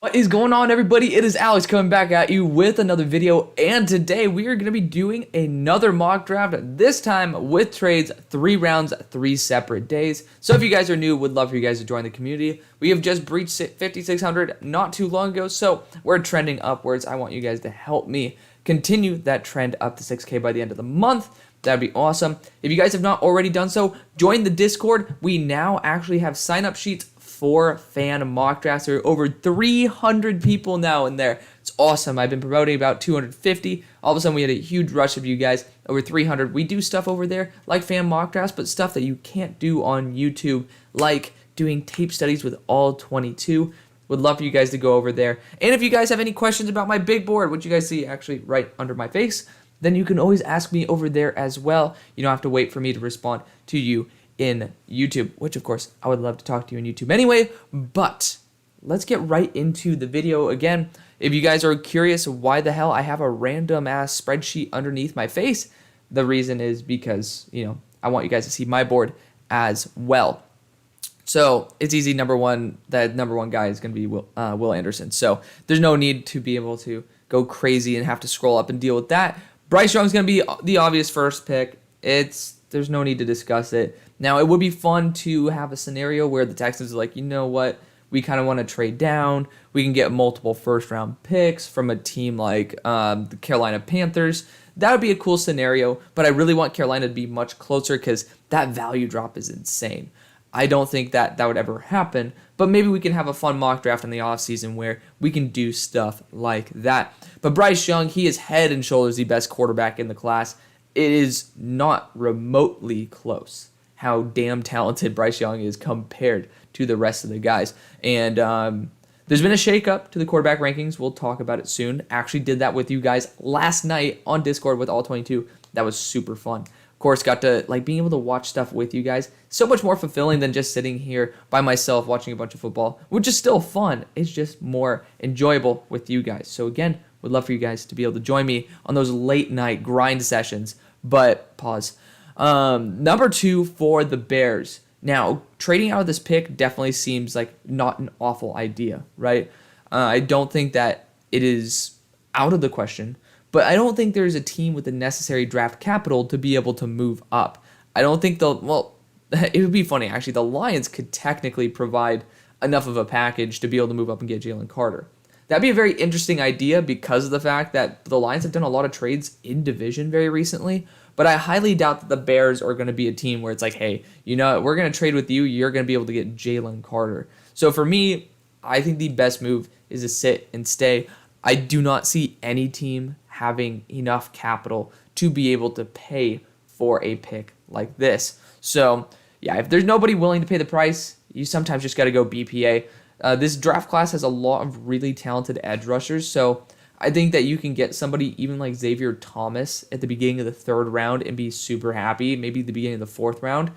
What is going on, everybody? It is Alex coming back at you with another video, and today we are going to be doing another mock draft, this time with trades, 3 rounds, 3 separate days. So if you guys are new, would love for you guys to join the community. We have just breached 5,600 not too long ago, so we're trending upwards. I want you guys to help me continue that trend up to 6K by the end of the month. That'd be awesome. If you guys have not already done so, join the Discord. We now actually have sign-up sheets for fan mock drafts. There are over 300 people now in there. It's awesome. I've been promoting about 250. All of a sudden, we had a huge rush of you guys, over 300. We do stuff over there like fan mock drafts, but stuff that you can't do on YouTube, like doing tape studies with all 22. Would love for you guys to go over there. And if you guys have any questions about my big board, which you guys see actually right under my face, then you can always ask me over there as well. You don't have to wait for me to respond to you in YouTube, which of course I would love to talk to you in YouTube anyway. But let's get right into the video. Again, if you guys are curious why the hell I have a random ass spreadsheet underneath my face, the reason is because, I want you guys to see my board as well. So it's easy. Number one guy is going to be Will Anderson. So there's no need to be able to go crazy and have to scroll up and deal with that. Bryce Young's going to be the obvious first pick. There's no need to discuss it. Now, it would be fun to have a scenario where the Texans are like, you know what? We kind of want to trade down. We can get multiple first-round picks from a team like the Carolina Panthers. That would be a cool scenario, but I really want Carolina to be much closer because that value drop is insane. I don't think that would ever happen, but maybe we can have a fun mock draft in the offseason where we can do stuff like that. But Bryce Young, he is head and shoulders the best quarterback in the class. It is not remotely close how damn talented Bryce Young is compared to the rest of the guys. And there's been a shakeup to the quarterback rankings. We'll talk about it soon. Actually did that with you guys last night on Discord with all 22. That was super fun. Of course, got to being able to watch stuff with you guys. So much more fulfilling than just sitting here by myself watching a bunch of football, which is still fun. It's just more enjoyable with you guys. So again, would love for you guys to be able to join me on those late night grind sessions. But pause. Number 2 for the Bears. Now, trading out of this pick definitely seems like not an awful idea, right? I don't think that it is out of the question, but I don't think there's a team with the necessary draft capital to be able to move up. I don't think it would be funny, actually. The Lions could technically provide enough of a package to be able to move up and get Jalen Carter. That'd be a very interesting idea because of the fact that the Lions have done a lot of trades in division very recently, but I highly doubt that the Bears are going to be a team where it's like, hey, we're going to trade with you. You're going to be able to get Jalen Carter. So for me, I think the best move is to sit and stay. I do not see any team having enough capital to be able to pay for a pick like this. So yeah, if there's nobody willing to pay the price, you sometimes just got to go BPA. This draft class has a lot of really talented edge rushers, so I think that you can get somebody even like Xavier Thomas at the beginning of the 3rd round and be super happy, maybe the beginning of the 4th round.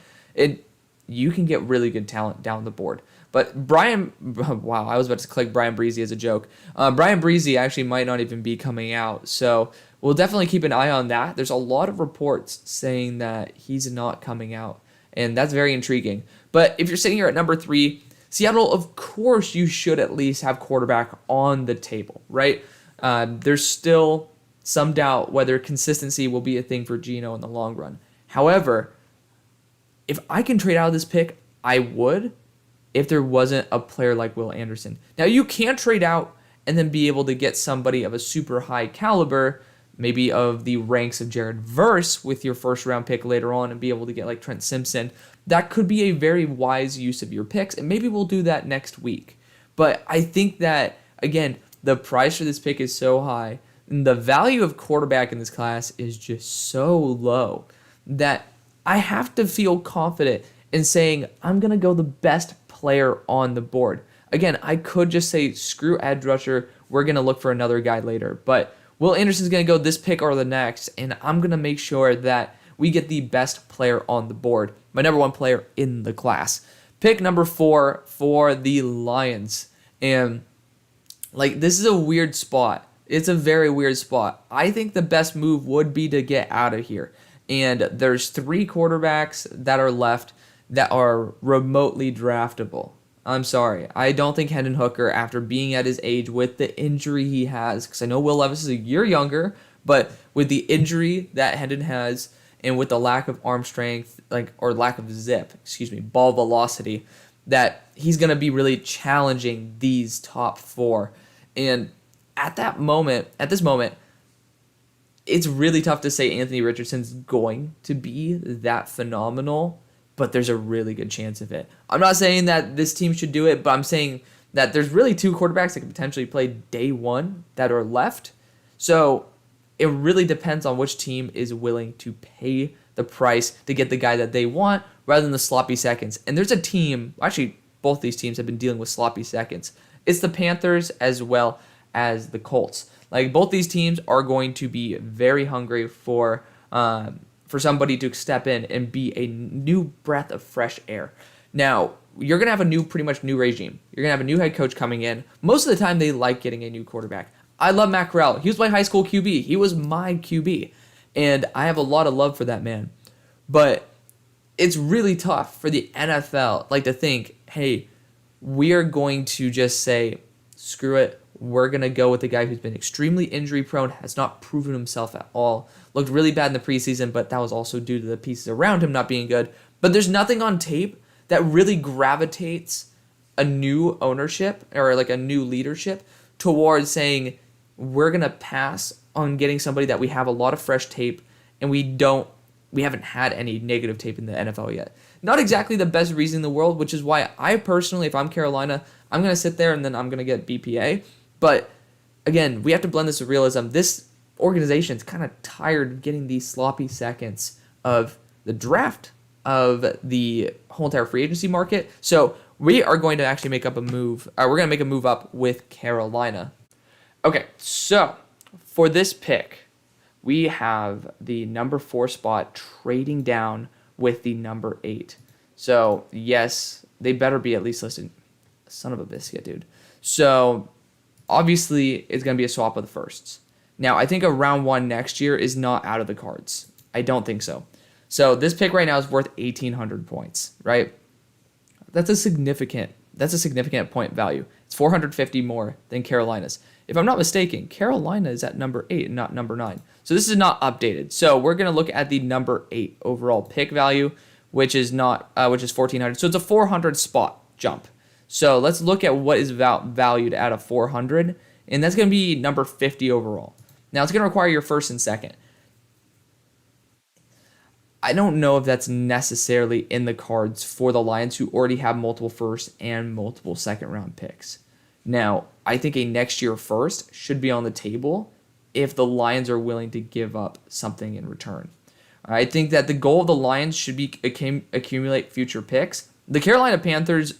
You can get really good talent down the board. But wow, I was about to click Brian Breezy as a joke. Brian Breezy actually might not even be coming out, so we'll definitely keep an eye on that. There's a lot of reports saying that he's not coming out, and that's very intriguing. But if you're sitting here at number 3, Seattle, of course, you should at least have quarterback on the table, right? There's still some doubt whether consistency will be a thing for Geno in the long run. However, if I can trade out of this pick, I would if there wasn't a player like Will Anderson. Now, you can't trade out and then be able to get somebody of a super high caliber, maybe of the ranks of Jared Verse with your 1st-round pick later on and be able to get like Trent Simpson. That could be a very wise use of your picks, and maybe we'll do that next week. But I think that, again, the price for this pick is so high, and the value of quarterback in this class is just so low that I have to feel confident in saying I'm going to go the best player on the board. Again, I could just say, screw edge rusher, we're going to look for another guy later. But Will Anderson's going to go this pick or the next, and I'm going to make sure that we get the best player on the board, my number 1 player in the class. Pick number 4 for the Lions. And this is a weird spot. It's a very weird spot. I think the best move would be to get out of here. And there's 3 quarterbacks that are left that are remotely draftable. I'm sorry. I don't think Hendon Hooker, after being at his age with the injury he has, because I know Will Levis is a year younger, but with the injury that Hendon has and with the lack of arm strength, or lack of ball velocity, that he's going to be really challenging these top four. And at this moment, it's really tough to say Anthony Richardson's going to be that phenomenal, but there's a really good chance of it. I'm not saying that this team should do it, but I'm saying that there's really two quarterbacks that could potentially play day one that are left. So it really depends on which team is willing to pay the price to get the guy that they want rather than the sloppy seconds. And there's a team, actually both these teams have been dealing with sloppy seconds. It's the Panthers as well as the Colts. Like, both these teams are going to be very hungry for somebody to step in and be a new breath of fresh air. Now, you're going to have a pretty much new regime. You're going to have a new head coach coming in. Most of the time, they like getting a new quarterback. I love Matt Corral. He was my high school QB. He was my QB. And I have a lot of love for that man. But it's really tough for the NFL, to think, hey, we are going to just say, screw it. We're going to go with the guy who's been extremely injury prone, has not proven himself at all, looked really bad in the preseason, but that was also due to the pieces around him not being good. But there's nothing on tape that really gravitates a new ownership or a new leadership towards saying, we're going to pass on getting somebody that we have a lot of fresh tape and we haven't had any negative tape in the NFL yet. Not exactly the best reason in the world, which is why I personally, if I'm Carolina, I'm going to sit there and then I'm going to get BPA. But again, we have to blend this with realism. This organization's kind of tired of getting these sloppy seconds of the draft, of the whole entire free agency market. So we are going to actually make up a move. We're going to make a move up with Carolina. Okay, so for this pick, we have the number 4 spot trading down with the number 8. So yes, they better be at least listed. Son of a biscuit, dude. So obviously, it's going to be a swap of the firsts. Now, I think a round 1 next year is not out of the cards. I don't think so. So this pick right now is worth 1,800 points, right? That's a significant point value. It's 450 more than Carolina's. If I'm not mistaken, Carolina is at number 8 and not number 9. So this is not updated. So we're going to look at the number 8 overall pick value, which is 1,400. So it's a 400 spot jump. So let's look at what is valued at a 400, and that's going to be number 50 overall. Now, it's going to require your first and second. I don't know if that's necessarily in the cards for the Lions, who already have multiple first and multiple second round picks. Now, I think a next year first should be on the table if the Lions are willing to give up something in return. I think that the goal of the Lions should be accumulate future picks. The Carolina Panthers,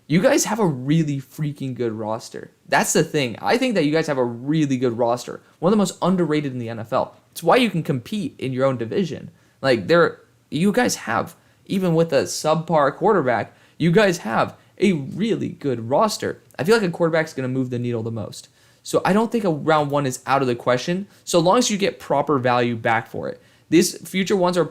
you guys have a really freaking good roster. That's the thing. I think that you guys have a really good roster. One of the most underrated in the NFL. It's why you can compete in your own division. You guys have, even with a subpar quarterback, you guys have a really good roster. I feel like a quarterback's going to move the needle the most. So I don't think a round 1 is out of the question, so long as you get proper value back for it. These future ones are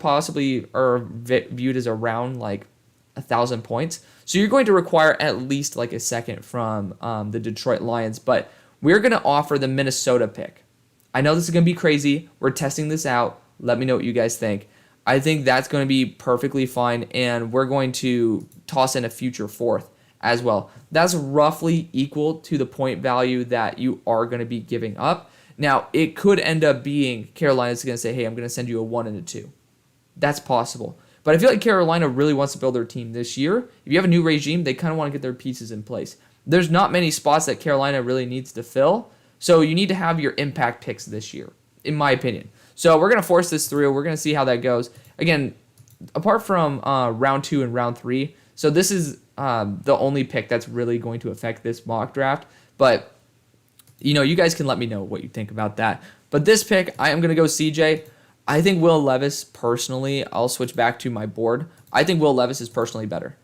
viewed as around 1,000 points. So you're going to require at least a second from the Detroit Lions, but we're going to offer the Minnesota pick. I know this is going to be crazy. We're testing this out. Let me know what you guys think. I think that's going to be perfectly fine, and we're going to toss in a future 4th as well. That's roughly equal to the point value that you are going to be giving up. Now, it could end up being Carolina's going to say, hey, I'm going to send you a 1 and a 2. That's possible. But I feel like Carolina really wants to build their team this year. If you have a new regime, they kind of want to get their pieces in place. There's not many spots that Carolina really needs to fill, so you need to have your impact picks this year, in my opinion. So we're going to force this through. We're going to see how that goes. Again, apart from round 2 and round 3, so this is the only pick that's really going to affect this mock draft. But, you guys can let me know what you think about that. But this pick, I am going to go CJ. I think Will Levis, personally, I'll switch back to my board. I think Will Levis is personally better.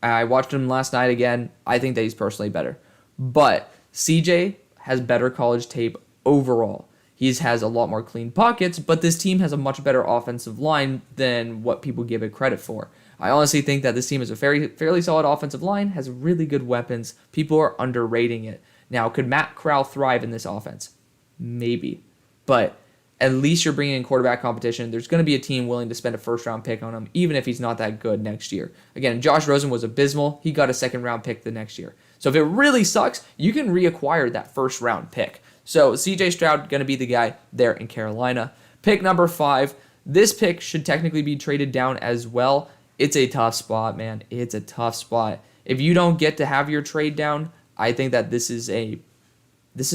I watched him last night again. I think that he's personally better. But CJ has better college tape overall. He has a lot more clean pockets, but this team has a much better offensive line than what people give it credit for. I honestly think that this team is a fairly solid offensive line, has really good weapons. People are underrating it. Now, could Matt Corral thrive in this offense? Maybe. But at least you're bringing in quarterback competition. There's going to be a team willing to spend a first-round pick on him, even if he's not that good next year. Again, Josh Rosen was abysmal. He got a second-round pick the next year. So if it really sucks, you can reacquire that first-round pick. So CJ Stroud going to be the guy there in Carolina. Pick number 5. This pick should technically be traded down as well. It's a tough spot, man. It's a tough spot. If you don't get to have your trade down, I think that this is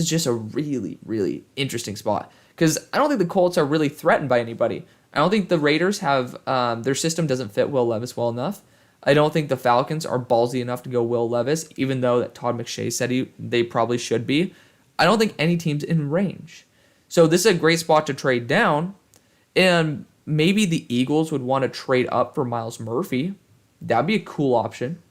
just a really, really interesting spot. Because I don't think the Colts are really threatened by anybody. I don't think the Raiders have, their system doesn't fit Will Levis well enough. I don't think the Falcons are ballsy enough to go Will Levis, even though that Todd McShay said they probably should be. I don't think any team's in range. So this is a great spot to trade down. And maybe the Eagles would want to trade up for Myles Murphy. That'd be a cool option.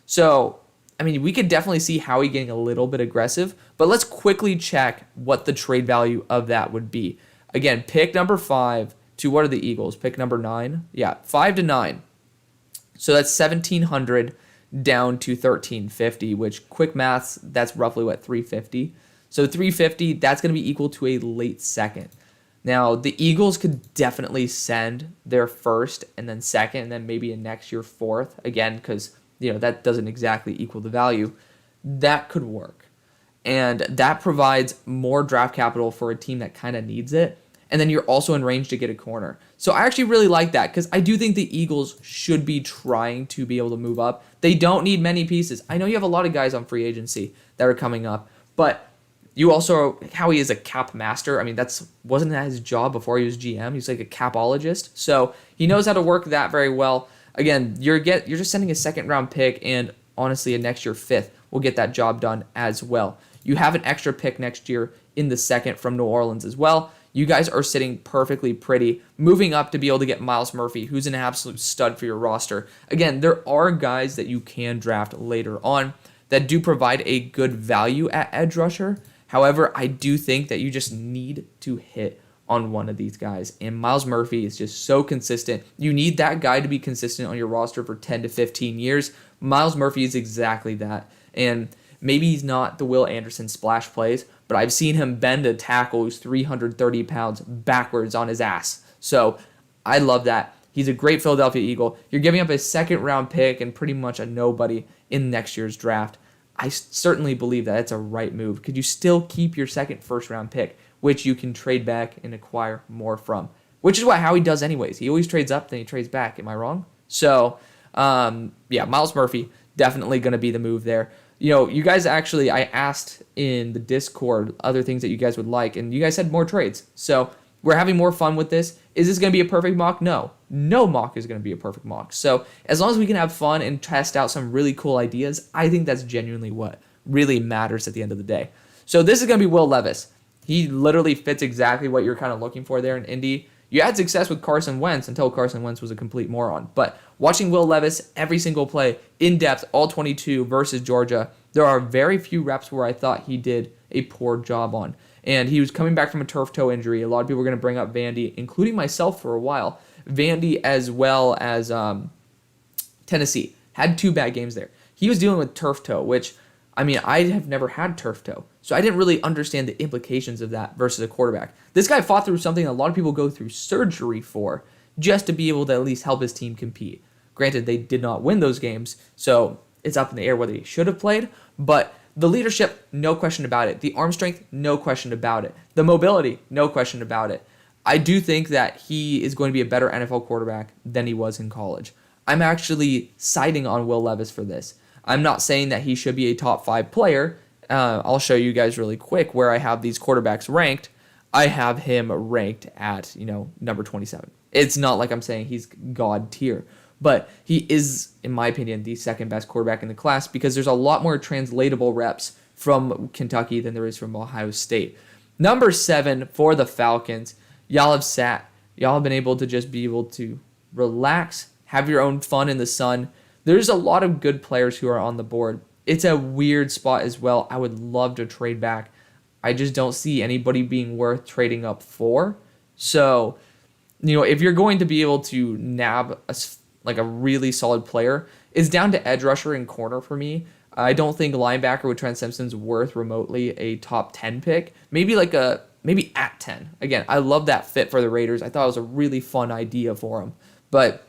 So, I mean, we could definitely see Howie getting a little bit aggressive, but let's quickly check what the trade value of that would be. Again, pick number 5 to what are the Eagles? Pick number 9? Yeah, 5 to 9. So that's 1,700 down to 1,350, which quick maths, that's roughly what, 350? So 350, that's going to be equal to a late second. Now, the Eagles could definitely send their first and then second and then maybe a next year fourth, again, because that doesn't exactly equal the value. That could work. And that provides more draft capital for a team that kind of needs it. And then you're also in range to get a corner. So I actually really like that because I do think the Eagles should be trying to be able to move up. They don't need many pieces. I know you have a lot of guys on free agency that are coming up, but you also, Howie is a cap master. I mean, wasn't that his job before he was GM? He's like a capologist. So he knows how to work that very well. Again, you're just sending a second round pick and honestly a next year 5th will get that job done as well. You have an extra pick next year in the 2nd from New Orleans as well. You guys are sitting perfectly pretty, moving up to be able to get Myles Murphy, who's an absolute stud for your roster. Again, there are guys that you can draft later on that do provide a good value at edge rusher. However, I do think that you just need to hit on one of these guys. And Myles Murphy is just so consistent. You need that guy to be consistent on your roster for 10 to 15 years. Myles Murphy is exactly that. And maybe he's not the Will Anderson splash plays, but I've seen him bend a tackle who's 330 pounds backwards on his ass. So I love that. He's a great Philadelphia Eagle. You're giving up a 2nd round pick and pretty much a nobody in next year's draft. I certainly believe that it's a right move. Could you still keep your 2nd first-round pick, which you can trade back and acquire more from? Which is what Howie does anyways. He always trades up, then he trades back. Am I wrong? So, Myles Murphy, definitely going to be the move there. You guys actually, I asked in the Discord other things that you guys would like, and you guys said more trades. So we're having more fun with this. Is this going to be a perfect mock? No. No mock is going to be a perfect mock. So as long as we can have fun and test out some really cool ideas, I think that's genuinely what really matters at the end of the day. So this is going to be Will Levis. He literally fits exactly what you're kind of looking for there in Indy. You had success with Carson Wentz until Carson Wentz was a complete moron. But watching Will Levis every single play, in depth, all 22 versus Georgia, there are very few reps where I thought he did a poor job on. And he was coming back from a turf toe injury. A lot of people are going to bring up Vandy, including myself for a while. Vandy as well as Tennessee had 2 bad games there. He was dealing with turf toe, which, I mean, I have never had turf toe. So I didn't really understand the implications of that versus a quarterback. This guy fought through something a lot of people go through surgery for just to be able to at least help his team compete. Granted, they did not win those games, so it's up in the air whether he should have played, but the leadership, no question about it. The arm strength, no question about it. The mobility, no question about it. I do think that he is going to be a better NFL quarterback than he was in college. I'm actually siding on Will Levis for this. I'm not saying that he should be a top 5 player. I'll show you guys really quick where I have these quarterbacks ranked. I have him ranked at, number 27. It's not like I'm saying he's God tier, but he is, in my opinion, the 2nd best quarterback in the class because there's a lot more translatable reps from Kentucky than there is from Ohio State. Number 7 for the Falcons. Y'all have sat. Y'all have been able to just be able to relax, have your own fun in the sun. There's a lot of good players who are on the board. It's a weird spot as well. I would love to trade back. I just don't see anybody being worth trading up for. So, if you're going to be able to nab like a really solid player. It's down to edge rusher and corner for me. I don't think linebacker with Trent Simpson's worth remotely a top 10 pick. Maybe at 10. Again, I love that fit for the Raiders. I thought it was a really fun idea for him. But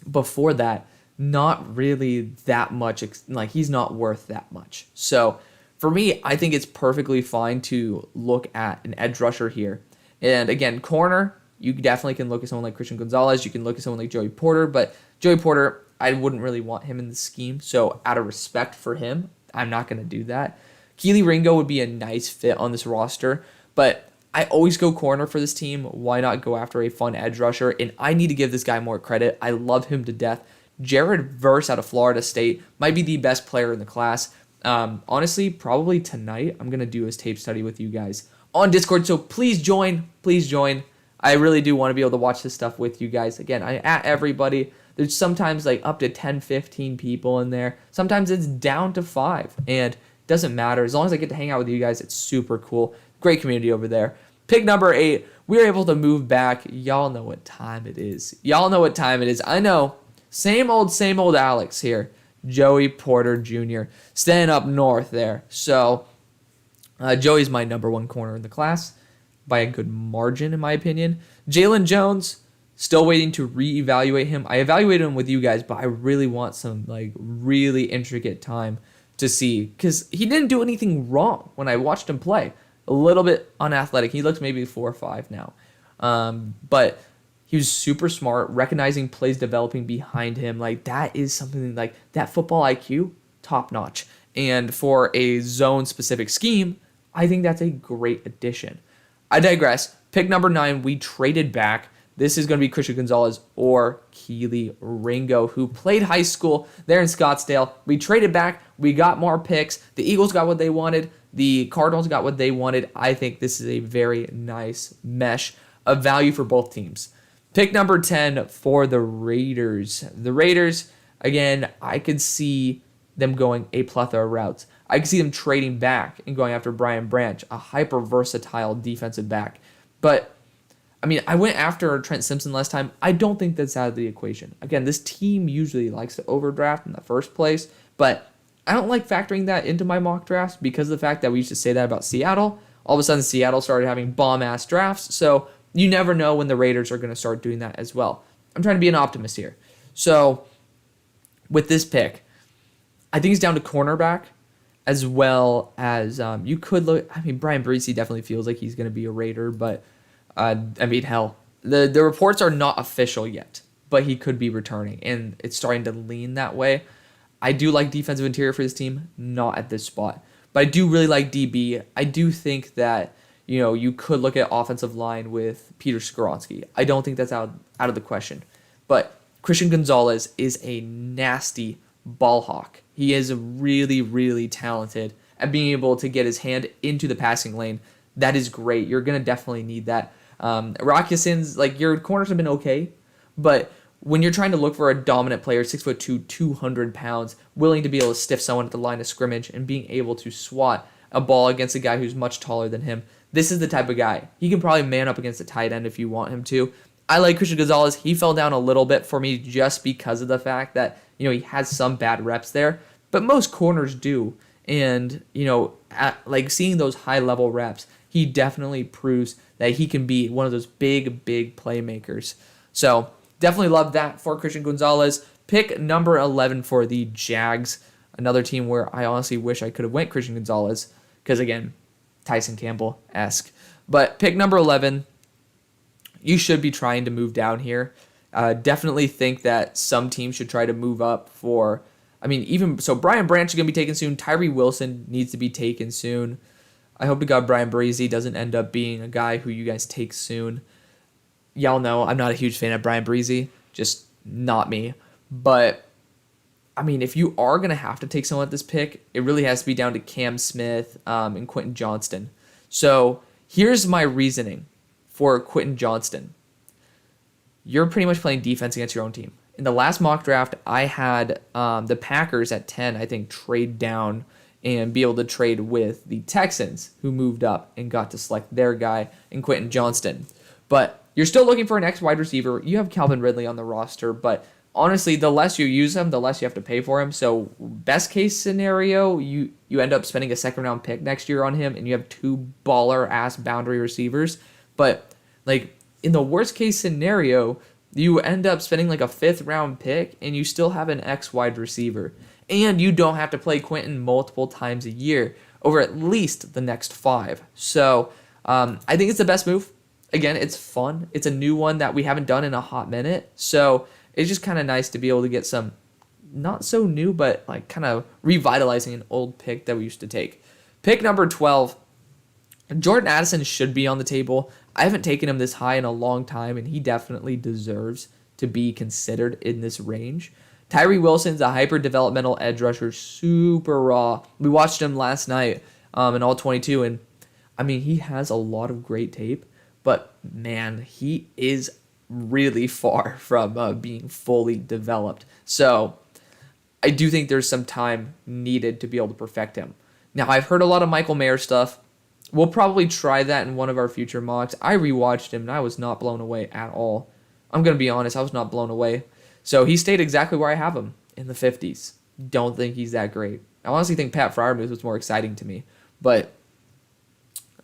before that, not really that much. Like, he's not worth that much. So for me, I think it's perfectly fine to look at an edge rusher here. And again, corner, you definitely can look at someone like Christian Gonzalez. You can look at someone like Joey Porter. But Joey Porter, I wouldn't really want him in the scheme. So out of respect for him, I'm not going to do that. Keely Ringo would be a nice fit on this roster. But I always go corner for this team. Why not go after a fun edge rusher? And I need to give this guy more credit. I love him to death. Jared Verse out of Florida State might be the best player in the class. Honestly, probably tonight, I'm going to do his tape study with you guys on Discord. So please join. Please join. I really do want to be able to watch this stuff with you guys. Again, I at everybody. There's sometimes like up to 10, 15 people in there. Sometimes it's down to 5. And it doesn't matter. As long as I get to hang out with you guys, it's super cool. Great community over there. Pick number 8. We were able to move back. Y'all know what time it is. I know. Same old Alex here. Joey Porter Jr. staying up north there. So Joey's my number 1 corner in the class by a good margin, in my opinion. Jalen Jones, still waiting to reevaluate him. I evaluated him with you guys, but I really want some like really intricate time to see, because he didn't do anything wrong when I watched him play. A little bit unathletic. He looks maybe 4 or 5 now. But he was super smart, recognizing plays developing behind him. Like, that is something like that football IQ, top notch. And for a zone-specific scheme, I think that's a great addition. I digress. Pick number 9, we traded back. This is going to be Christian Gonzalez or Keely Ringo, who played high school there in Scottsdale. We traded back. We got more picks. The Eagles got what they wanted. The Cardinals got what they wanted. I think this is a very nice mesh of value for both teams. Pick number 10 for the Raiders. The Raiders, again, I could see them going a plethora of routes. I could see them trading back and going after Brian Branch, a hyper-versatile defensive back. But, I mean, I went after Trent Simpson last time. I don't think that's out of the equation. Again, this team usually likes to overdraft in the first place, but I don't like factoring that into my mock drafts because of the fact that we used to say that about Seattle. All of a sudden, Seattle started having bomb-ass drafts, so you never know when the Raiders are going to start doing that as well. I'm trying to be an optimist here. So, with this pick, I think it's down to cornerback, as well as you could look. I mean, Brian Bryce definitely feels like he's going to be a Raider, but I mean, hell, the reports are not official yet, but he could be returning, and it's starting to lean that way. I do like defensive interior for this team, not at this spot, but I do really like DB. I do think that you could look at offensive line with Peter Skoronski. I don't think that's out of the question, but Christian Gonzalez is a nasty ball hawk. He is really, really talented at being able to get his hand into the passing lane. That is great. You're going to definitely need that. Rock Ya-Sin's, like, your corners have been okay, but when you're trying to look for a dominant player, 6'2", 200 pounds, willing to be able to stiff someone at the line of scrimmage and being able to swat a ball against a guy who's much taller than him, this is the type of guy. He can probably man up against a tight end if you want him to. I like Christian Gonzalez. He fell down a little bit for me just because of the fact that, he has some bad reps there, but most corners do. And, like seeing those high-level reps, he definitely proves that he can be one of those big, big playmakers. So, definitely love that for Christian Gonzalez. Pick number 11 for the Jags, another team where I honestly wish I could have went Christian Gonzalez, because, again, Tyson Campbell-esque. But pick number 11, you should be trying to move down here. Definitely think that some teams should try to move up for, Brian Branch is going to be taken soon. Tyree Wilson needs to be taken soon. I hope to God Brian Breezy doesn't end up being a guy who you guys take soon. Y'all know I'm not a huge fan of Brian Breezy, just not me. But, if you are going to have to take someone at this pick, it really has to be down to Cam Smith and Quentin Johnston. So here's my reasoning for Quentin Johnston. You're pretty much playing defense against your own team. In the last mock draft, I had the Packers at 10, I think, trade down and be able to trade with the Texans, who moved up and got to select their guy in Quentin Johnston. But you're still looking for an ex-wide receiver. You have Calvin Ridley on the roster, but honestly, the less you use him, the less you have to pay for him. So best case scenario, you end up spending a second round pick next year on him, and you have two baller ass boundary receivers. But like in the worst case scenario, you end up spending like a fifth round pick, and you still have an X wide receiver, and you don't have to play Quentin multiple times a year over at least the next 5. So I think it's the best move. Again, it's fun. It's a new one that we haven't done in a hot minute. So it's just kind of nice to be able to get some not so new, but like kind of revitalizing an old pick that we used to take. Pick number 12, Jordan Addison should be on the table. I haven't taken him this high in a long time, and he definitely deserves to be considered in this range. Tyree Wilson's a hyper-developmental edge rusher, super raw. We watched him last night in all 22, and I mean, he has a lot of great tape, but man, he is really far from being fully developed. So I do think there's some time needed to be able to perfect him. Now, I've heard a lot of Michael Mayer stuff. We'll probably try that in one of our future mocks. I rewatched him, and I was not blown away at all. I'm going to be honest, I was not blown away. So he stayed exactly where I have him, in the 50s. Don't think he's that great. I honestly think Pat Freiermuth was more exciting to me. But,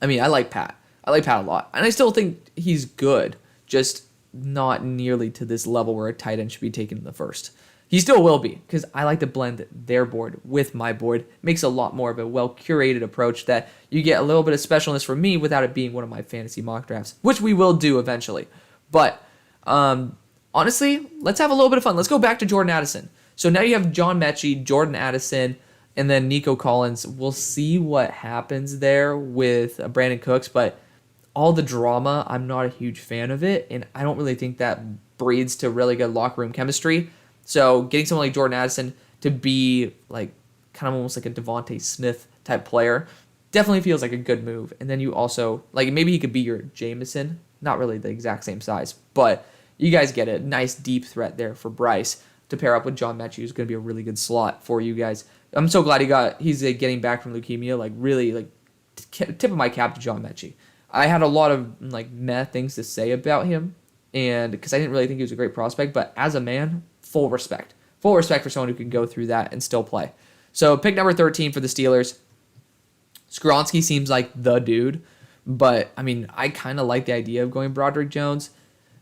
I mean, I like Pat. I like Pat a lot. And I still think he's good, just not nearly to this level where a tight end should be taken in the first. He still will be, because I like to blend their board with my board. Makes a lot more of a well-curated approach that you get a little bit of specialness from me without it being one of my fantasy mock drafts, which we will do eventually. But honestly, let's have a little bit of fun. Let's go back to Jordan Addison. So now you have John Mechie, Jordan Addison, and then Nico Collins. We'll see what happens there with Brandon Cooks, but all the drama, I'm not a huge fan of it, and I don't really think that breeds to really good locker room chemistry. So getting someone like Jordan Addison to be like kind of almost like a Devontae Smith type player definitely feels like a good move. And then you also, like, maybe he could be your Jameson, not really the exact same size, but you guys get it. Nice deep threat there for Bryce to pair up with John Mechie, who's going to be a really good slot for you guys. I'm so glad he's getting back from leukemia. Like, really, like, tip of my cap to John Mechie. I had a lot of like meh things to say about him, and because I didn't really think he was a great prospect, but as a man, full respect for someone who can go through that and still play. So pick number 13 for the Steelers. Skoronski seems like the dude, but I mean, I kind of like the idea of going Broderick Jones.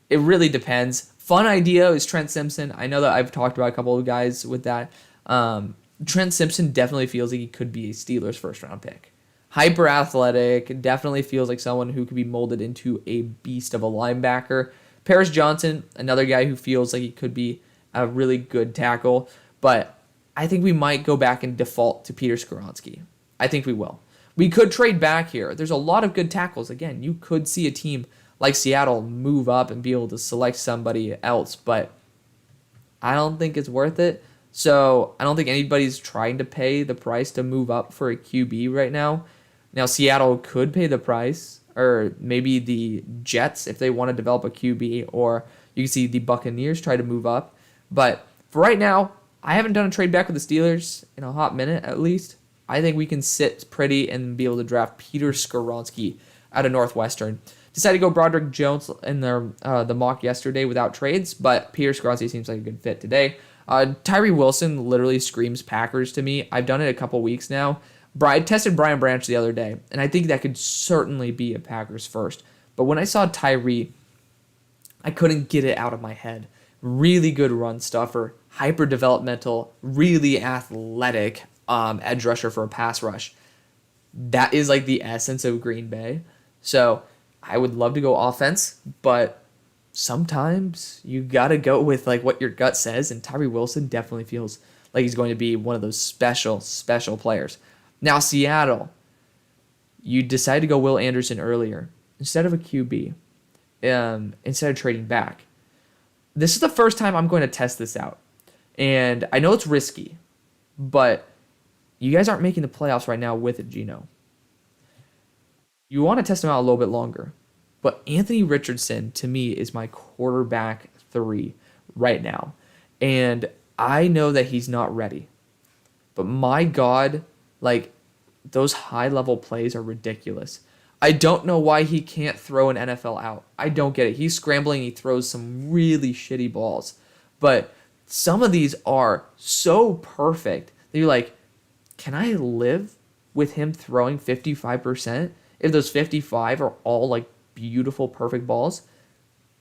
It really depends. Fun idea is Trent Simpson. I know that I've talked about a couple of guys with that. Trent Simpson definitely feels like he could be a Steelers first round pick. Hyper athletic, definitely feels like someone who could be molded into a beast of a linebacker. Paris Johnson, another guy who feels like he could be a really good tackle, but I think we might go back and default to Peter Skoronski. I think we will. We could trade back here. There's a lot of good tackles. Again, you could see a team like Seattle move up and be able to select somebody else, but I don't think it's worth it. So I don't think anybody's trying to pay the price to move up for a QB right now. Now, Seattle could pay the price, or maybe the Jets if they want to develop a QB, or you can see the Buccaneers try to move up. But for right now, I haven't done a trade back with the Steelers in a hot minute, at least. I think we can sit pretty and be able to draft Peter Skoronski out of Northwestern. Decided to go Broderick Jones in the mock yesterday without trades, but Peter Skoronski seems like a good fit today. Tyree Wilson literally screams Packers to me. I've done it a couple weeks now. I tested Brian Branch the other day, and I think that could certainly be a Packers first. But when I saw Tyree, I couldn't get it out of my head. Really good run stuffer, hyper developmental, really athletic edge rusher for a pass rush. That is like the essence of Green Bay. So I would love to go offense, but sometimes you gotta go with like what your gut says, and Tyree Wilson definitely feels like he's going to be one of those special players. Now, Seattle, you decided to go Will Anderson earlier instead of a QB, instead of trading back. This is the first time I'm going to test this out. And I know it's risky, but you guys aren't making the playoffs right now with it, Gino. You want to test him out a little bit longer. But Anthony Richardson, to me, is my quarterback 3 right now. And I know that he's not ready. But my God, like, those high-level plays are ridiculous. I don't know why he can't throw an NFL out. I don't get it. He's scrambling. He throws some really shitty balls. But some of these are so perfect that you're like, can I live with him throwing 55% if those 55 are all like beautiful, perfect balls?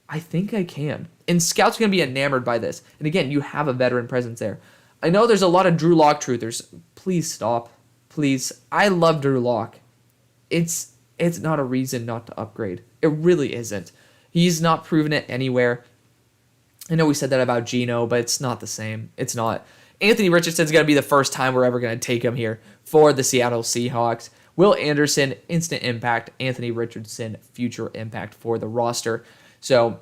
I think I can. And scouts are going to be enamored by this. And again, you have a veteran presence there. I know there's a lot of Drew Lock truthers. Please stop. Please. I love Drew Lock. It's not a reason not to upgrade. It really isn't. He's not proven it anywhere. I know we said that about Geno, but it's not the same. It's not. Anthony Richardson's going to be the first time we're ever going to take him here for the Seattle Seahawks. Will Anderson, instant impact. Anthony Richardson, future impact for the roster. So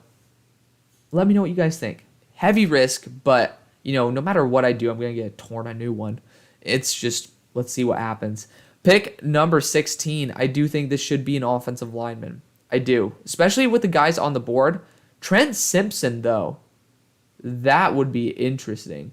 let me know what you guys think. Heavy risk, but no matter what I do, I'm going to get torn a new one. It's just, let's see what happens. Pick number 16. I do think this should be an offensive lineman. I do, especially with the guys on the board. Trent Simpson, though, that would be interesting.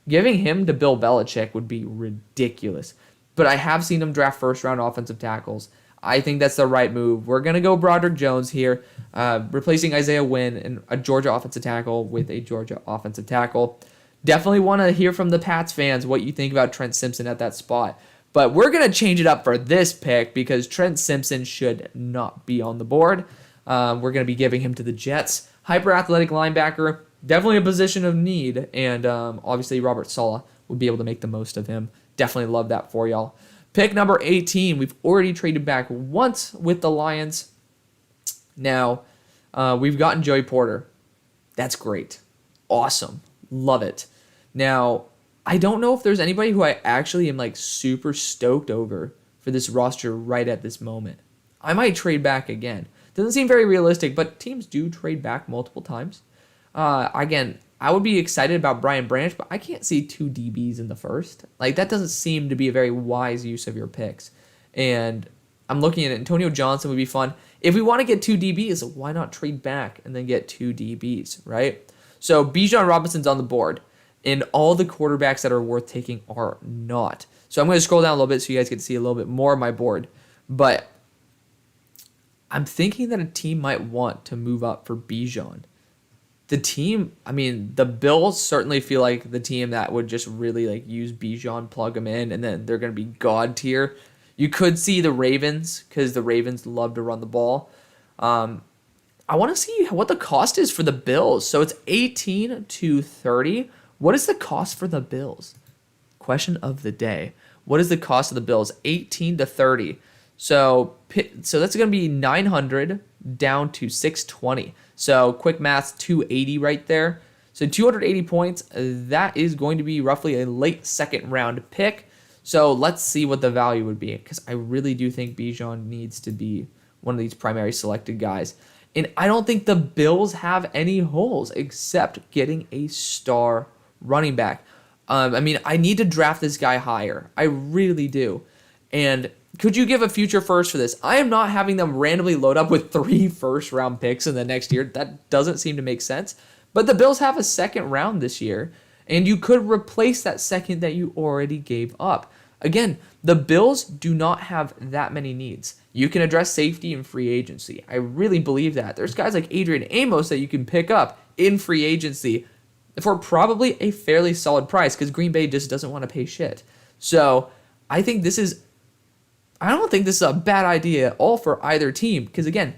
Giving him to Bill Belichick would be ridiculous. But I have seen him draft first-round offensive tackles. I think that's the right move. We're going to go Broderick Jones here, replacing Isaiah Wynn and a Georgia offensive tackle with a Georgia offensive tackle. Definitely want to hear from the Pats fans what you think about Trent Simpson at that spot. But we're going to change it up for this pick because Trent Simpson should not be on the board. We're going to be giving him to the Jets. Hyper-athletic linebacker, definitely a position of need. And obviously Robert Saleh would be able to make the most of him. Definitely love that for y'all. Pick number 18. We've already traded back once with the Lions. Now, we've gotten Joey Porter. That's great. Awesome. Love it. Now, I don't know if there's anybody who I actually am like super stoked over for this roster right at this moment. I might trade back again. Doesn't seem very realistic, but teams do trade back multiple times. Again, I would be excited about Brian Branch, but I can't see 2 DBs in the first. Like, that doesn't seem to be a very wise use of your picks. And I'm looking at it. Antonio Johnson would be fun. If we want to get 2 DBs, why not trade back and then get 2 DBs, right? So Bijan Robinson's on the board, and all the quarterbacks that are worth taking are not. So I'm going to scroll down a little bit so you guys get to see a little bit more of my board. But I'm thinking that a team might want to move up for Bijan. The team, the Bills certainly feel like the team that would just really like use Bijan, plug him in, and then they're going to be God tier. You could see the Ravens because the Ravens love to run the ball. I want to see what the cost is for the Bills. So it's 18 to 30. What is the cost for the Bills? Question of the day. What is the cost of the Bills? 18 to 30. So that's going to be 900 down to 620. So quick math, 280 right there. So 280 points. That is going to be roughly a late second round pick. So let's see what the value would be, because I really do think Bijan needs to be one of these primary selected guys. And I don't think the Bills have any holes except getting a star running back. I need to draft this guy higher. I really do. And could you give a future first for this? I am not having them randomly load up with 3 first-round picks in the next year. That doesn't seem to make sense. But the Bills have a second round this year, and you could replace that second that you already gave up. Again, the Bills do not have that many needs. You can address safety in free agency. I really believe that. There's guys like Adrian Amos that you can pick up in free agency for probably a fairly solid price because Green Bay just doesn't want to pay shit. So I don't think this is a bad idea at all for either team because, again,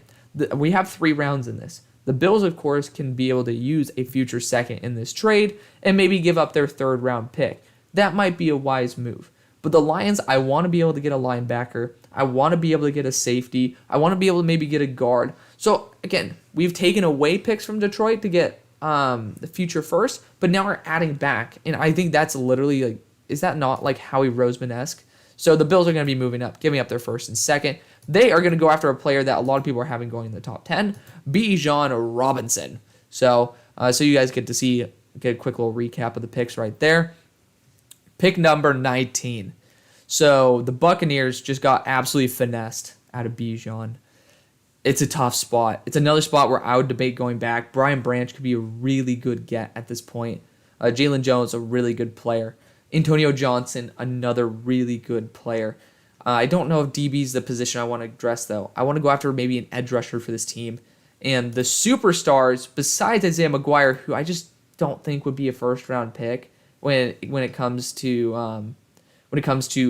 we have 3 rounds in this. The Bills, of course, can be able to use a future second in this trade and maybe give up their 3rd round pick. That might be a wise move. But the Lions, I want to be able to get a linebacker. I want to be able to get a safety. I want to be able to maybe get a guard. So, again, we've taken away picks from Detroit to get the future first, but now we're adding back. And I think that's literally, like, is that not like Howie Roseman-esque? So the Bills are going to be moving up, giving up their 1st and 2nd. They are going to go after a player that a lot of people are having going in the top 10, Bijan Robinson. So you guys get a quick little recap of the picks right there. Pick number 19. So the Buccaneers just got absolutely finessed out of Bijan. It's a tough spot. It's another spot where I would debate going back. Brian Branch could be a really good get at this point. Jalen Jones, a really good player. Antonio Johnson, another really good player. I don't know if DB is the position I want to address, though. I want to go after maybe an edge rusher for this team. And the superstars, besides Isaiah McGuire, who I just don't think would be a first round pick when it comes to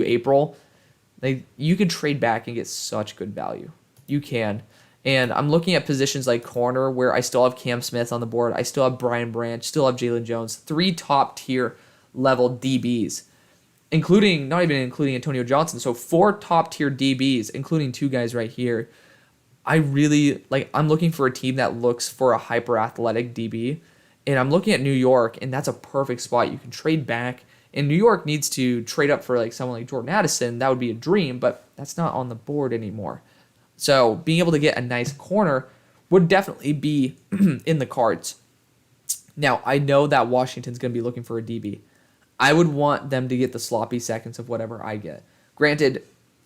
April. Like, you could trade back and get such good value. You can. And I'm looking at positions like corner, where I still have Cam Smith on the board. I still have Brian Branch, still have Jalen Jones, 3 top tier level DBs, not even including Antonio Johnson. So 4 top tier DBs, including 2 guys right here. I'm looking for a team that looks for a hyper athletic DB. And I'm looking at New York, and that's a perfect spot. You can trade back. And New York needs to trade up for like someone like Jordan Addison. That would be a dream, but that's not on the board anymore. So being able to get a nice corner would definitely be in the cards. Now, I know that Washington's going to be looking for a DB. I would want them to get the sloppy seconds of whatever I get. Granted,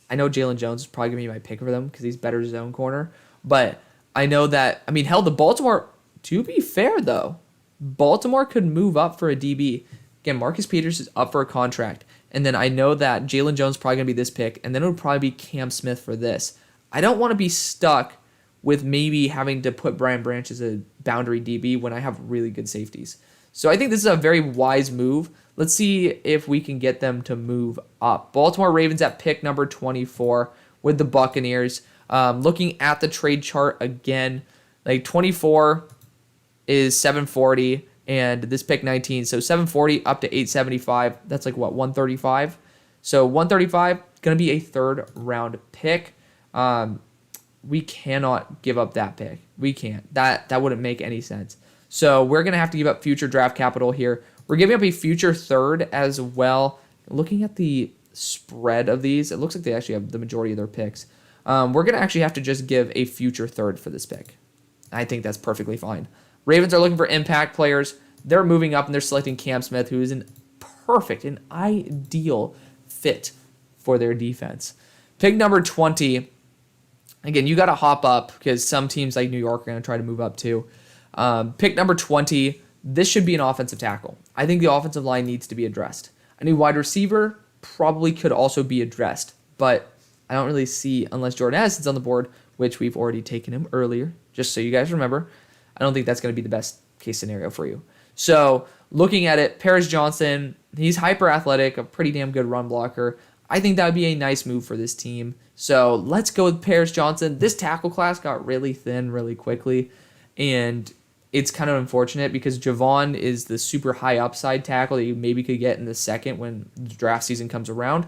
I know Jalen Jones is probably going to be my pick for them because he's better zone corner. But I know that, the Baltimore, to be fair though, Baltimore could move up for a DB. Again, Marcus Peters is up for a contract. And then I know that Jalen Jones is probably going to be this pick. And then it would probably be Cam Smith for this. I don't want to be stuck with maybe having to put Brian Branch as a boundary DB when I have really good safeties. So I think this is a very wise move. Let's see if we can get them to move up. Baltimore Ravens at pick number 24 with the Buccaneers. Looking at the trade chart again, like 24 is 740 and this pick 19. So 740 up to 875. That's like what, 135? So 135 going to be a 3rd round pick. We cannot give up that pick. We can't. That wouldn't make any sense. So we're going to have to give up future draft capital here. We're giving up a future 3rd as well. Looking at the spread of these, it looks like they actually have the majority of their picks. We're going to actually have to just give a future 3rd for this pick. I think that's perfectly fine. Ravens are looking for impact players. They're moving up and they're selecting Cam Smith, who is an ideal fit for their defense. Pick number 20. Again, you got to hop up because some teams like New York are going to try to move up too. Pick number 20. This should be an offensive tackle. I think the offensive line needs to be addressed. A new wide receiver probably could also be addressed, but I don't really see, unless Jordan Addison's on the board, which we've already taken him earlier, just so you guys remember, I don't think that's going to be the best case scenario for you. So looking at it, Paris Johnson, he's hyper athletic, a pretty damn good run blocker. I think that would be a nice move for this team. So let's go with Paris Johnson. This tackle class got really thin really quickly, and it's kind of unfortunate because Javon is the super high upside tackle that you maybe could get in the second when the draft season comes around.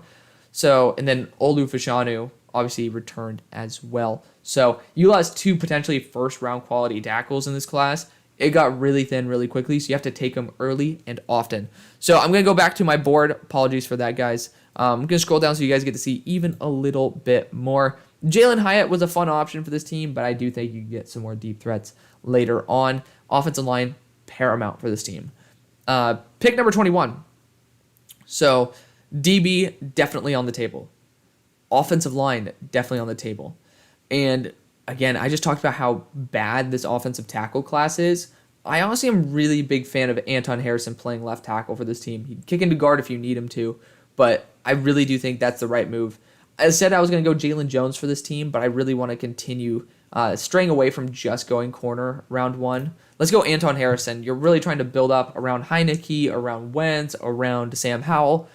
So, and then Olu Fashanu obviously returned as well. So you lost 2 potentially first round quality tackles in this class. It got really thin really quickly, so you have to take them early and often. So I'm going to go back to my board. Apologies for that, guys. I'm going to scroll down so you guys get to see even a little bit more. Jalen Hyatt was a fun option for this team, but I do think you can get some more deep threats later on. Offensive line, paramount for this team. Pick number 21. So DB, definitely on the table. Offensive line, definitely on the table. And again, I just talked about how bad this offensive tackle class is. I honestly am really big fan of Anton Harrison playing left tackle for this team. He'd kick into guard if you need him to, but I really do think that's the right move. I said I was going to go Jalen Jones for this team, but I really want to continue straying away from just going corner round 1. Let's go Anton Harrison. You're really trying to build up around Heineke, around Wentz, around Sam Howell.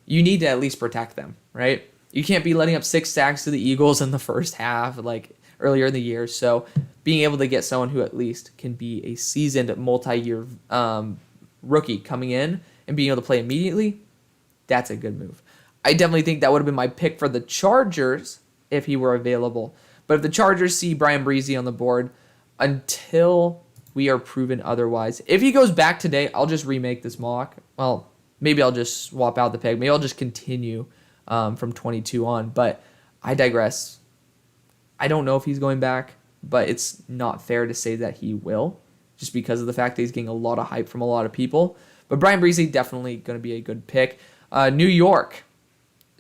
You need to at least protect them, right? You can't be letting up 6 sacks to the Eagles in the first half, like earlier in the year. So being able to get someone who at least can be a seasoned multi-year rookie coming in and being able to play immediately, that's a good move. I definitely think that would have been my pick for the Chargers if he were available. But if the Chargers see Brian Breezy on the board, until we are proven otherwise, if he goes back today, I'll just remake this mock. Well, maybe I'll just swap out the pick. Maybe I'll just continue from 22 on. But I digress. I don't know if he's going back, but it's not fair to say that he will, just because of the fact that he's getting a lot of hype from a lot of people. But Brian Breezy, definitely going to be a good pick. New York.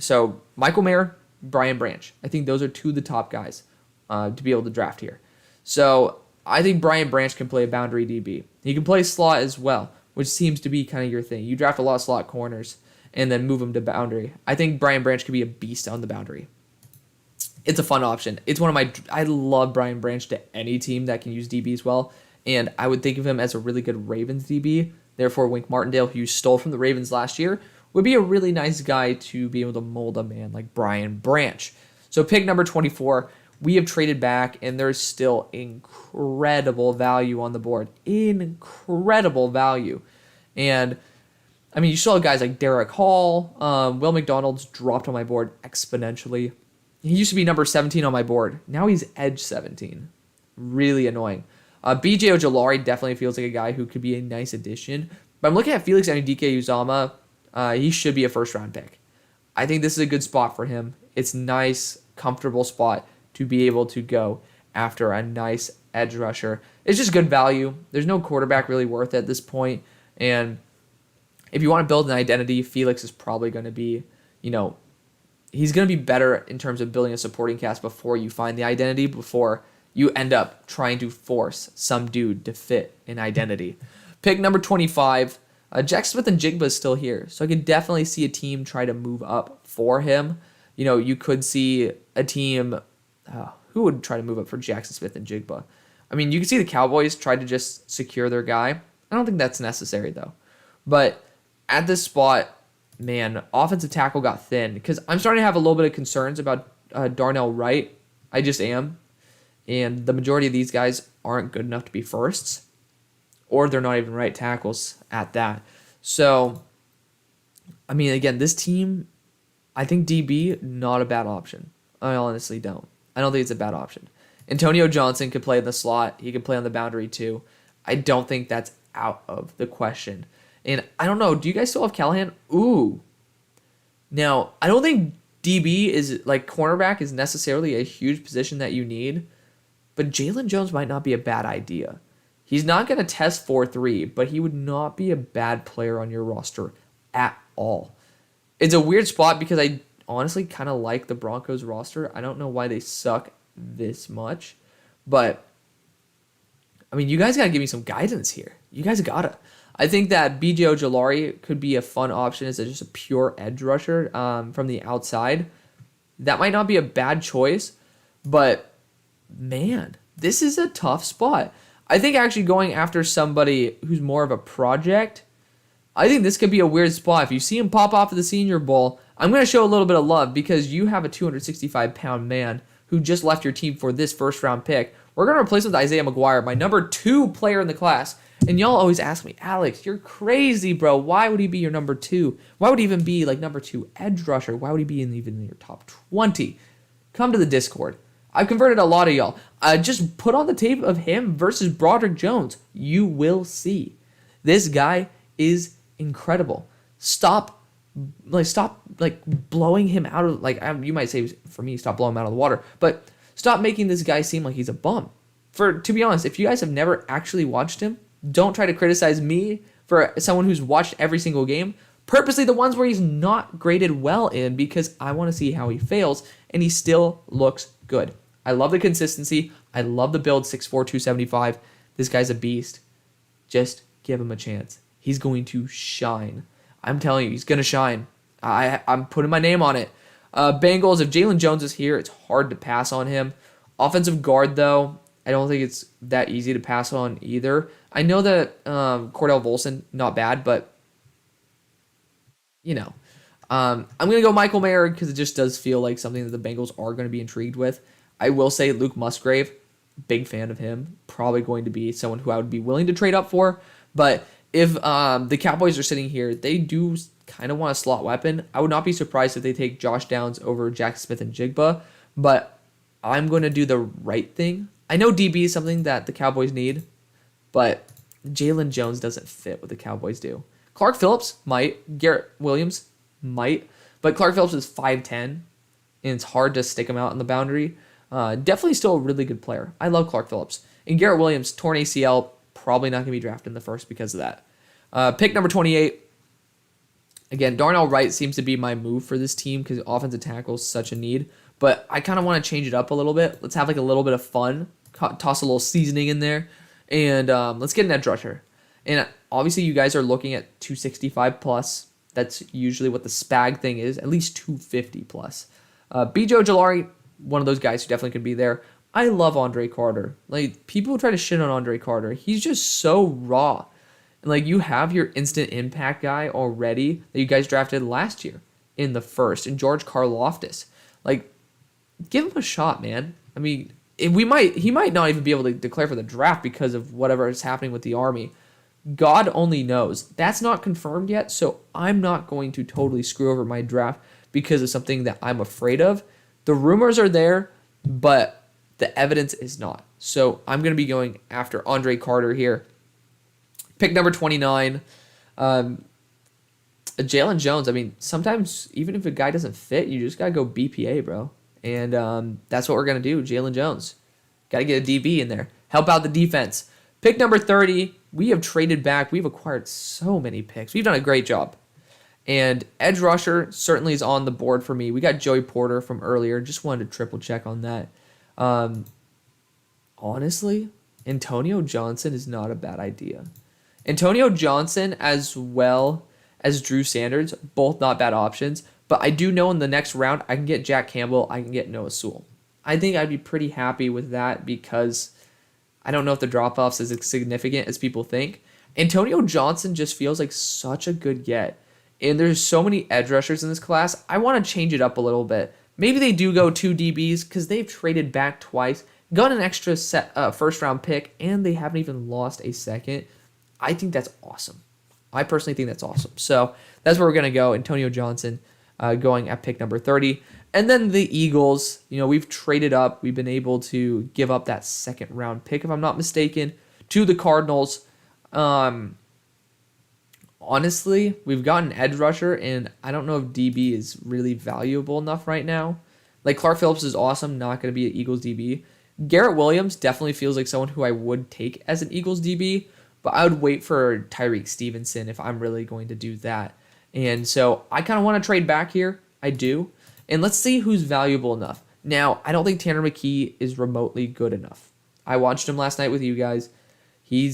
So Michael Mayer, Brian Branch. I think those are 2 of the top guys to be able to draft here. So I think Brian Branch can play a boundary DB. He can play slot as well, which seems to be kind of your thing. You draft a lot of slot corners and then move them to boundary. I think Brian Branch could be a beast on the boundary. It's a fun option. It's one of I love Brian Branch to any team that can use DBs well, and I would think of him as a really good Ravens DB, Therefore, Wink Martindale, who you stole from the Ravens last year, would be a really nice guy to be able to mold a man like Brian Branch. So pick number 24, we have traded back, and there's still incredible value on the board. Incredible value. And, I mean, you saw guys like Derek Hall. Will McDonald's dropped on my board exponentially. He used to be number 17 on my board. Now he's edge 17. Really annoying. BJ Ojolari definitely feels like a guy who could be a nice addition. But I'm looking at Felix Anudike-Uzomah. He should be a first-round pick. I think this is a good spot for him. It's nice, comfortable spot to be able to go after a nice edge rusher. It's just good value. There's no quarterback really worth it at this point. And if you want to build an identity, Felix is probably going to be, he's going to be better in terms of building a supporting cast before you find the identity, before you end up trying to force some dude to fit an identity. Pick number 25. Jack Smith-Njigba is still here, so I could definitely see a team try to move up for him. You could see a team, who would try to move up for Jackson Smith-Njigba? I mean, you could see the Cowboys try to just secure their guy. I don't think that's necessary, though. But at this spot, man, offensive tackle got thin, because I'm starting to have a little bit of concerns about Darnell Wright. I just am. And the majority of these guys aren't good enough to be firsts, or they're not even right tackles at that. So, I mean, again, this team, I think DB, not a bad option. I honestly don't. I don't think it's a bad option. Antonio Johnson could play in the slot. He could play on the boundary too. I don't think that's out of the question. And I don't know, do you guys still have Callahan? Ooh. Now, I don't think DB is, cornerback is necessarily a huge position that you need, but Jalen Jones might not be a bad idea. He's not going to test 4-3, but he would not be a bad player on your roster at all. It's a weird spot because I honestly kind of like the Broncos roster. I don't know why they suck this much, but I mean, you guys got to give me some guidance here. You guys got to. I think that BJ Ojolari could be a fun option as just a pure edge rusher from the outside. That might not be a bad choice, but man, this is a tough spot. I think actually going after somebody who's more of a project, I think this could be a weird spot. If you see him pop off at the Senior Bowl, I'm going to show a little bit of love because you have a 265-pound man who just left your team for this first-round pick. We're going to replace him with Isaiah McGuire, my number 2 player in the class. And y'all always ask me, Alex, you're crazy, bro. Why would he be your number 2? Why would he even be number 2 edge rusher? Why would he be even in your top 20? Come to the Discord. I've converted a lot of y'all. Just put on the tape of him versus Broderick Jones. You will see. This guy is incredible. Stop blowing him out of, you might say for me, stop blowing him out of the water, but stop making this guy seem like he's a bum. To be honest, if you guys have never actually watched him, don't try to criticize me for someone who's watched every single game. Purposely the ones where he's not graded well in, because I want to see how he fails, and he still looks good. I love the consistency. I love the build, 6'4", 275. This guy's a beast. Just give him a chance. He's going to shine. I'm telling you, he's going to shine. I'm putting my name on it. Bengals, if Jalen Jones is here, it's hard to pass on him. Offensive guard, though, I don't think it's that easy to pass on either. I know that Cordell Volson, not bad, but, I'm going to go Michael Mayer because it just does feel like something that the Bengals are going to be intrigued with. I will say Luke Musgrave, big fan of him. Probably going to be someone who I would be willing to trade up for. But if the Cowboys are sitting here, they do kind of want a slot weapon. I would not be surprised if they take Josh Downs over Jack Smith-Njigba. But I'm going to do the right thing. I know DB is something that the Cowboys need, but Jalen Jones doesn't fit what the Cowboys do. Clark Phillips might. Garrett Williams might. But Clark Phillips is 5'10", and it's hard to stick him out on the boundary. Definitely still a really good player. I love Clark Phillips. And Garrett Williams, torn ACL, probably not going to be drafted in the first because of that. Pick number 28. Again, Darnell Wright seems to be my move for this team because offensive tackle is such a need. But I kind of want to change it up a little bit. Let's have a little bit of fun. Toss a little seasoning in there. And let's get an edge rusher. And obviously you guys are looking at 265 plus. That's usually what the SPAG thing is. At least 250 plus. BJ Ojolari, one of those guys who definitely could be there. I love Andre Carter. People try to shit on Andre Carter. He's just so raw. And like you have your instant impact guy already that you guys drafted last year in the first, and George Karlaftis. Like, give him a shot, man. I mean, he might not even be able to declare for the draft because of whatever is happening with the Army. God only knows. That's not confirmed yet, so I'm not going to totally screw over my draft because of something that I'm afraid of. The rumors are there, but the evidence is not. So I'm going to be going after Andre Carter here. Pick number 29. Jalen Jones. I mean, sometimes even if a guy doesn't fit, you just got to go BPA, bro. And that's what we're going to do. Jalen Jones. Got to get a DB in there. Help out the defense. Pick number 30. We have traded back. We've acquired so many picks. We've done a great job. And edge rusher certainly is on the board for me. We got Joey Porter from earlier. Just wanted to triple check on that. Honestly, Antonio Johnson is not a bad idea. Antonio Johnson as well as Drew Sanders, both not bad options. But I do know in the next round, I can get Jack Campbell. I can get Noah Sewell. I think I'd be pretty happy with that because I don't know if the drop-offs is as significant as people think. Antonio Johnson just feels like such a good get. And there's so many edge rushers in this class. I want to change it up a little bit. Maybe they do go 2 DBs because they've traded back twice, got an extra first-round pick, and they haven't even lost a second. I think that's awesome. I personally think that's awesome. So that's where we're going to go. Antonio Johnson going at pick number 30. And then the Eagles, we've traded up. We've been able to give up that second-round pick, if I'm not mistaken, to the Cardinals. Honestly, we've got an edge rusher, and I don't know if DB is really valuable enough right now. Like, Clark Phillips is awesome, not going to be an Eagles DB. Garrett Williams definitely feels like someone who I would take as an Eagles DB, but I would wait for Tyreek Stevenson if I'm really going to do that. And so I kind of want to trade back here. I do. And let's see who's valuable enough. Now, I don't think Tanner McKee is remotely good enough. I watched him last night with you guys. He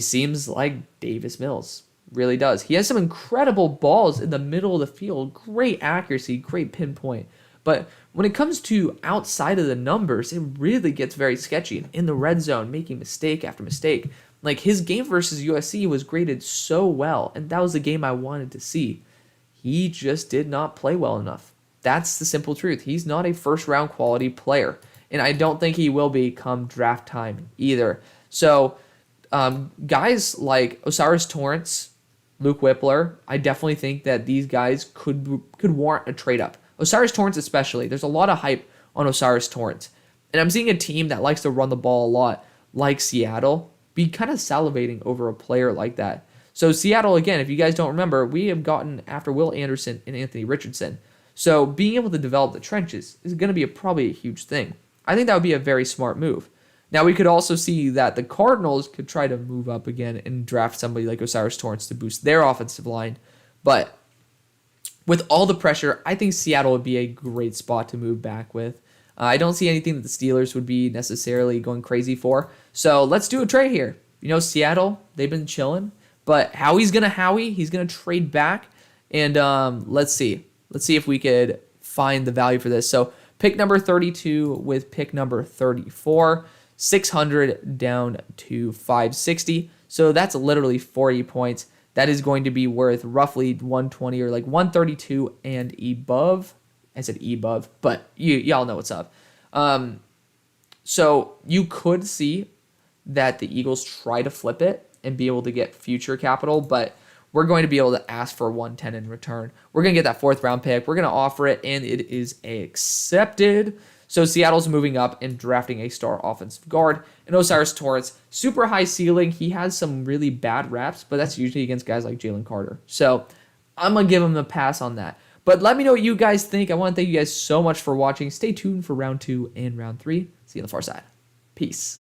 seems like Davis Mills. Really does. He has some incredible balls in the middle of the field. Great accuracy, great pinpoint. But when it comes to outside of the numbers, it really gets very sketchy. In the red zone, making mistake after mistake. Like, his game versus USC was graded so well, and that was the game I wanted to see. He just did not play well enough. That's the simple truth. He's not a first-round quality player, and I don't think he will be come draft time either. So, guys like Osiris Torrance, Luke Whippler, I definitely think that these guys could warrant a trade-up. Osiris Torrance especially. There's a lot of hype on Osiris Torrance. And I'm seeing a team that likes to run the ball a lot, like Seattle, be kind of salivating over a player like that. So Seattle, again, if you guys don't remember, we have gotten after Will Anderson and Anthony Richardson. So being able to develop the trenches is going to be probably a huge thing. I think that would be a very smart move. Now, we could also see that the Cardinals could try to move up again and draft somebody like Osiris Torrance to boost their offensive line. But with all the pressure, I think Seattle would be a great spot to move back with. I don't see anything that the Steelers would be necessarily going crazy for. So let's do a trade here. Seattle, they've been chilling. But Howie's going to Howie. He's going to trade back. And let's see. Let's see if we could find the value for this. So pick number 32 with pick number 34. 600 down to 560. So that's literally 40 points. That is going to be worth roughly 120 or like 132 and above. I said above, but y'all know what's up. So you could see that the Eagles try to flip it and be able to get future capital, but we're going to be able to ask for 110 in return. We're going to get that 4th round pick. We're going to offer it, and it is accepted. So Seattle's moving up and drafting a star offensive guard. And Osiris Torrance, super high ceiling. He has some really bad reps, but that's usually against guys like Jalen Carter. So I'm going to give him a pass on that. But let me know what you guys think. I want to thank you guys so much for watching. Stay tuned for round 2 and round 3. See you on the far side. Peace.